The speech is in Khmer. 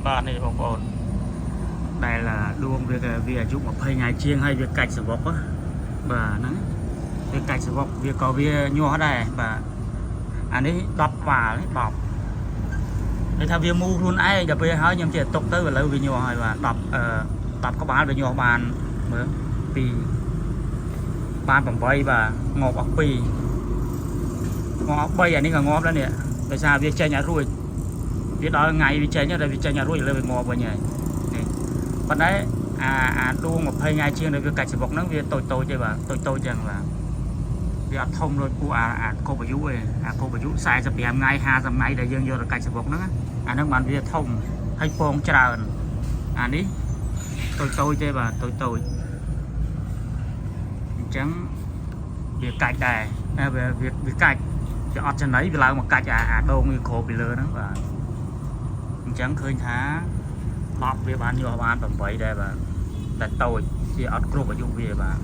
បាទនេះបងប្អូនដែលដួងវាអាយុ20ថ្ងៃជាងហើយវាកាច់សវកបាទហ្នឹងវាកាច់សវកវាក៏វាញាស់ដែរបាទអានេះ10បាល់10គេថាវាមូខ្លួនឯងដល់ពេលហើយខ្ញុំចេះຕົកទៅឥឡូវវាញាស់ហើយបាទ10ក្បាលវាញាស់បានមើល2បាន8បាទងាប់អស់2ងាប់3អានេះក៏ងាប់ដែរនេះដោយសារវាចេញអត់រួចវាដល់ថ្ងៃវាចេញតែវាចេញអត់រួចឥឡូវវាងាប់វិញហើយនេះប៉ុន្តែអាដួង20ថ្ងៃជាងដែលវាកាច់សវកហ្នឹងវាតូចទេបាទតូចចឹងបាទវាអត់ធំដូចពួកអាគប់អាយុទេអាគប់អាយុ45ថ្ងៃ50ថ្ងៃដែលយើងយកទៅកាច់សវកហ្នឹងអាហ្នឹងបានវាធំហើយពងច្រើនអានេះតូចទេបាទតូចអញ្ចឹងវាកាច់ដែរវាកាច់វាអត់ចំណៃវាឡើងមកកាច់អាដងវាគ្របពីលើហ្នឹងបាទអញ្ចឹងឃើញថា10វាបានយកបាន8ដែរបាទតែតូចវាអត់គ្រប់អាយុវាបាទ